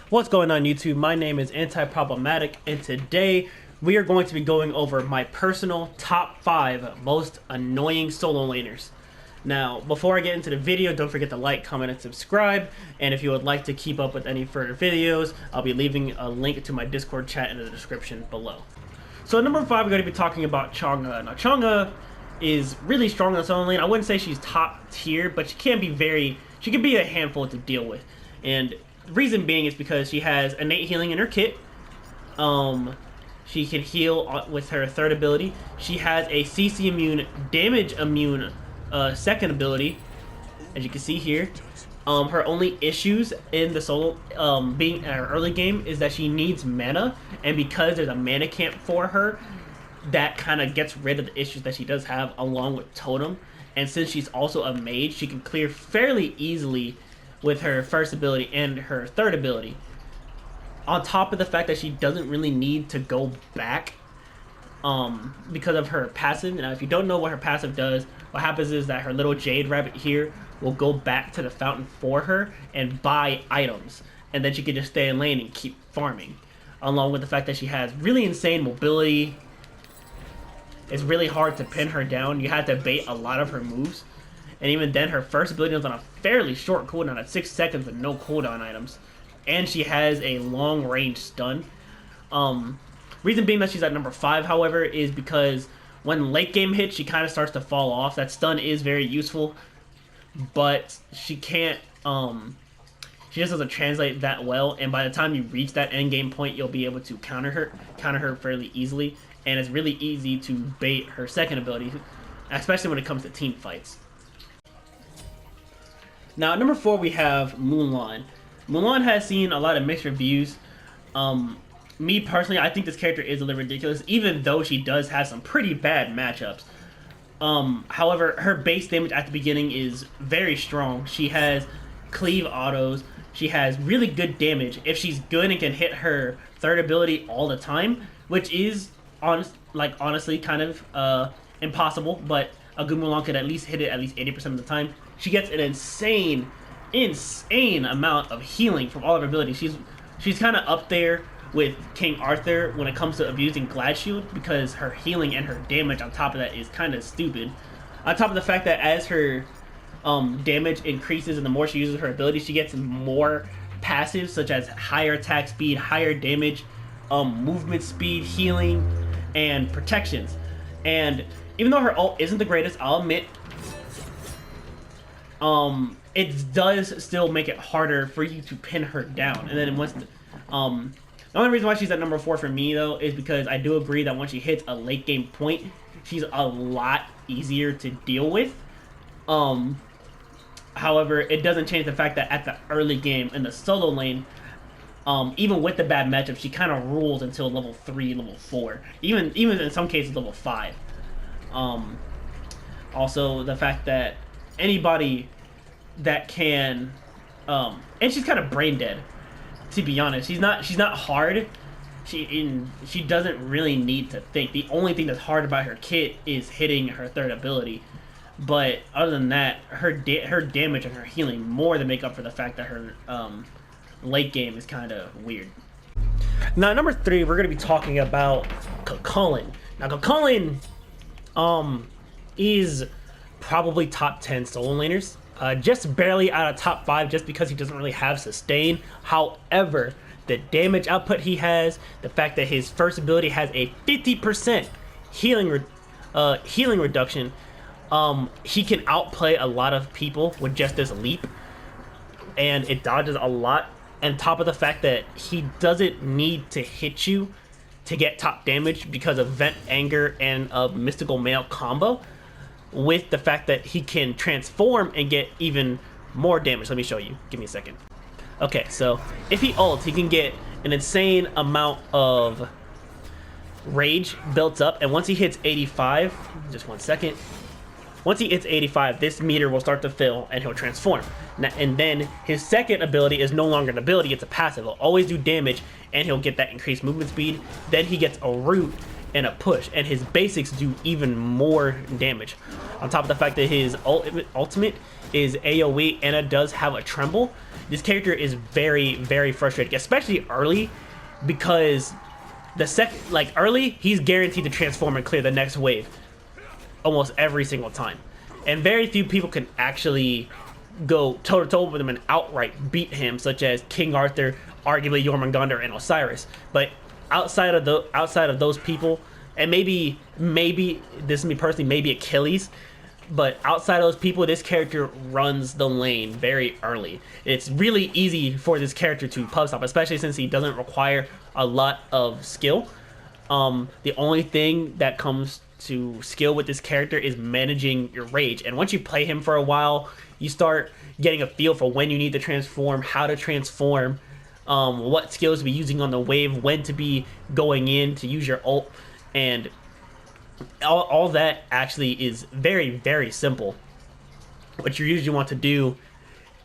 What's going on YouTube? My name is Anti-Problematic, and today we are going to be going over my personal top 5 most annoying solo laners. Now, before I get into the video, don't forget to like, comment, and subscribe. And if you would like to keep up with any further videos, I'll be leaving a link to my Discord chat in the description below. So at number 5, we're going to be talking about Chunga. Now, Chunga is really strong in the solo lane. I wouldn't say she's top tier, but she can be a handful to deal with. And the reason being is because she has innate healing in her kit. She can heal with her third ability. She has a CC immune, damage immune second ability, as you can see here. Her only issues in the solo, being in her early game, is that she needs mana, and because there's a mana camp for her, that kind of gets rid of the issues that she does have, along with Totem. And since she's also a mage, she can clear fairly easily with her first ability and her third ability. On top of the fact that she doesn't really need to go back because of her passive. Now, if you don't know what her passive does, what happens is that her little jade rabbit here will go back to the fountain for her and buy items. And then she can just stay in lane and keep farming. Along with the fact that she has really insane mobility. It's really hard to pin her down. You have to bait a lot of her moves. And even then, her first ability is on a fairly short cooldown at 6 seconds with no cooldown items. And she has a long-range stun. Reason being that she's at number 5, however, is because when late game hits, she kind of starts to fall off. That stun is very useful, but she can't, she just doesn't translate that well. And by the time you reach that end game point, you'll be able to counter her fairly easily. And it's really easy to bait her second ability, especially when it comes to team fights. Now, at number 4, we have Mulan. Mulan has seen a lot of mixed reviews. Me personally, I think this character is a little ridiculous, even though she does have some pretty bad matchups. However, her base damage at the beginning is very strong. She has cleave autos. She has really good damage if she's good and can hit her third ability all the time, which is honestly kind of impossible, but a good Mulan could at least hit it at least 80% of the time. She gets an insane amount of healing from all of her abilities. She's kind of up there with King Arthur when it comes to abusing Glad Shield, because her healing and her damage on top of that is kind of stupid. On top of the fact that as her damage increases and the more she uses her ability, she gets more passives such as higher attack speed, higher damage, movement speed, healing, and protections. And even though her ult isn't the greatest, I'll admit, it does still make it harder for you to pin her down. And then once the only reason why she's at number 4 for me, though, is because I do agree that once she hits a late game point, she's a lot easier to deal with. However, it doesn't change the fact that at the early game in the solo lane, even with the bad matchup, she kind of rules until level 3, level 4, even in some cases level 5. Also, the fact that anybody that can, and she's kind of brain dead, to be honest. She's not hard. She doesn't really need to think. The only thing that's hard about her kit is hitting her third ability. But other than that, her damage and her healing more than make up for the fact that her late game is kind of weird. Now, number 3, we're going to be talking about Cullen. Now, Cullen is probably top 10 solo laners. Just barely out of top 5 just because he doesn't really have sustain. However, the damage output he has, the fact that his first ability has a 50% healing reduction, he can outplay a lot of people with just this leap, and it dodges a lot. And top of the fact that he doesn't need to hit you to get top damage because of Vent Anger and a Mystical Mail combo, with the fact that he can transform and get even more damage. Let me show you. Give me a second. Okay, so if he ults, he can get an insane amount of rage built up, and once he hits 85, just one second. Once he hits 85, this meter will start to fill, and he'll transform. And then his second ability is no longer an ability, it's a passive. It'll always do damage, and he'll get that increased movement speed. Then he gets a root, and a push, and his basics do even more damage. On top of the fact that his ultimate is AoE and it does have a tremble, this character is very, very frustrating, especially early, because early, he's guaranteed to transform and clear the next wave almost every single time. And very few people can actually go toe-to-toe with him and outright beat him, such as King Arthur, arguably Jormungandr, and Osiris. But outside of those people, and maybe this is me personally, maybe Achilles, but outside of those people, this character runs the lane very early. It's really easy for this character to pub stop, especially since he doesn't require a lot of skill. The only thing that comes to skill with this character is managing your rage, and once you play him for a while, you start getting a feel for when you need to transform, how to transform, what skills to be using on the wave, when to be going in to use your ult, and all that actually is very, very simple. What you usually want to do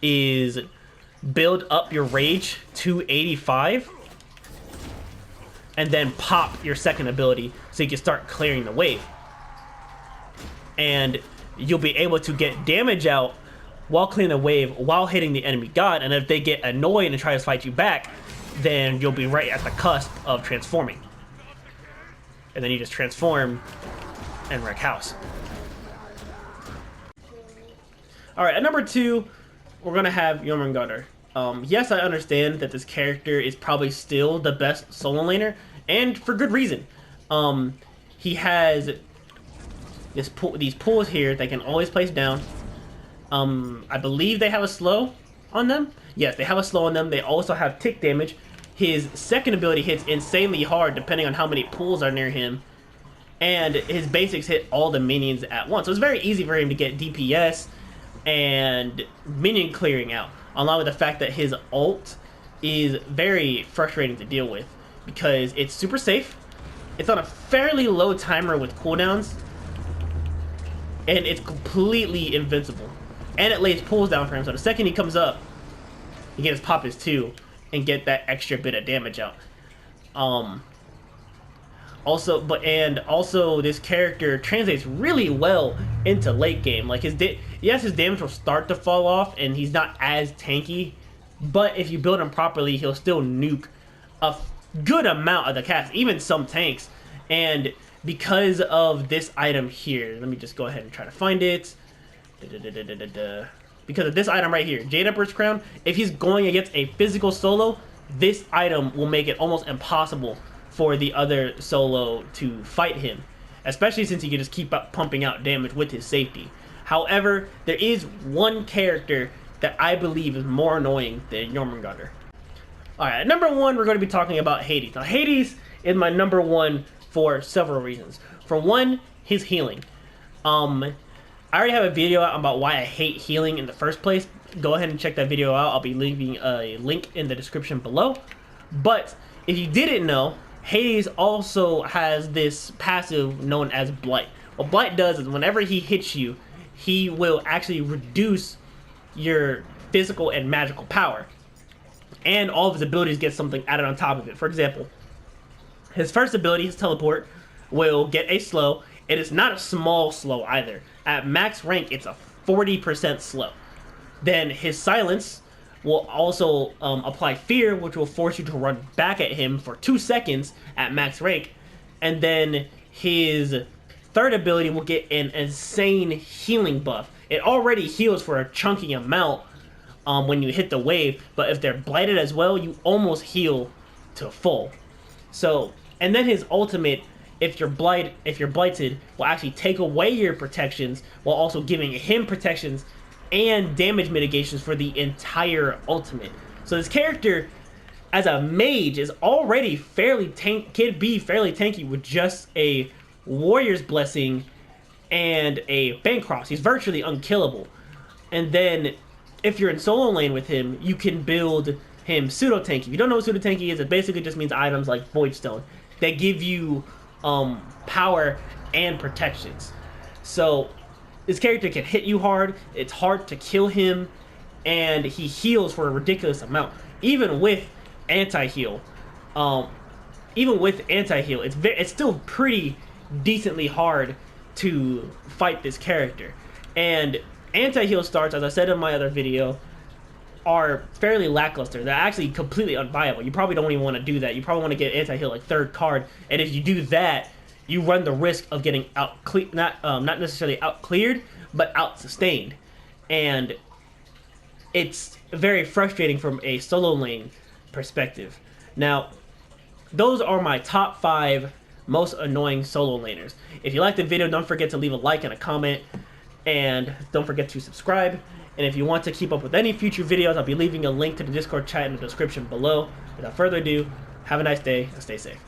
is build up your rage to 85 and then pop your second ability so you can start clearing the wave. And you'll be able to get damage out while clearing the wave while hitting the enemy god, and if they get annoyed and try to fight you back, then you'll be right at the cusp of transforming. And then you just transform and wreck house. Alright, at number 2, we're gonna have Jormungandr. Yes, I understand that this character is probably still the best solo laner, and for good reason. He has these pools here that can always place down. I believe they have a slow on them. Yes, they have a slow on them. They also have tick damage. His second ability hits insanely hard depending on how many pools are near him. And his basics hit all the minions at once. So it's very easy for him to get DPS and minion clearing out, along with the fact that his ult is very frustrating to deal with because it's super safe. It's on a fairly low timer with cooldowns, and it's completely invincible. And it lays pulls down for him, so the second he comes up, he can just pop his 2 and get that extra bit of damage out. Also, this character translates really well into late game. Like his damage will start to fall off, and he's not as tanky. But if you build him properly, he'll still nuke a good amount of the cast, even some tanks. And because of this item here, let me just go ahead and try to find it. Because of this item right here, Jade Emperor's Crown, if he's going against a physical solo, this item will make it almost impossible for the other solo to fight him, especially since he can just keep up pumping out damage with his safety. However, there is one character that I believe is more annoying than Jormungandr. Alright, number 1, we're going to be talking about Hades. Now, Hades is my number 1 for several reasons. For one, his healing. I already have a video out about why I hate healing in the first place. Go ahead and check that video out. I'll be leaving a link in the description below. But if you didn't know, Hades also has this passive known as Blight. What Blight does is whenever he hits you, he will actually reduce your physical and magical power. And all of his abilities get something added on top of it. For example, his first ability, his teleport, will get a slow. It is not a small slow either. At max rank, it's a 40% slow. Then his silence will also apply fear, which will force you to run back at him for 2 seconds at max rank. And then his third ability will get an insane healing buff. It already heals for a chunky amount when you hit the wave, but if they're blighted as well, you almost heal to full. So, and then his ultimate, if you're blighted, will actually take away your protections while also giving him protections and damage mitigations for the entire ultimate. So this character, as a mage, is already fairly tanky with just a warrior's blessing and a Bancross. He's virtually unkillable. And then if you're in solo lane with him, you can build him pseudo tanky. If you don't know what pseudo tanky is, it basically just means items like Void Stone that give you power and protections. So this character can hit you hard, it's hard to kill him, and he heals for a ridiculous amount, even with anti-heal. even with anti-heal, it's still pretty decently hard to fight this character. And anti-heal starts, as I said in my other video, are fairly lackluster. They're actually completely unviable. You probably don't even want to do that. You probably want to get anti-heal like third card, and if you do that, you run the risk of getting not necessarily out cleared, but out sustained, and it's very frustrating from a solo lane perspective. Now, those are my top 5 most annoying solo laners. If you liked the video, don't forget to leave a like and a comment, and don't forget to subscribe. And if you want to keep up with any future videos, I'll be leaving a link to the Discord chat in the description below. Without further ado, have a nice day and stay safe.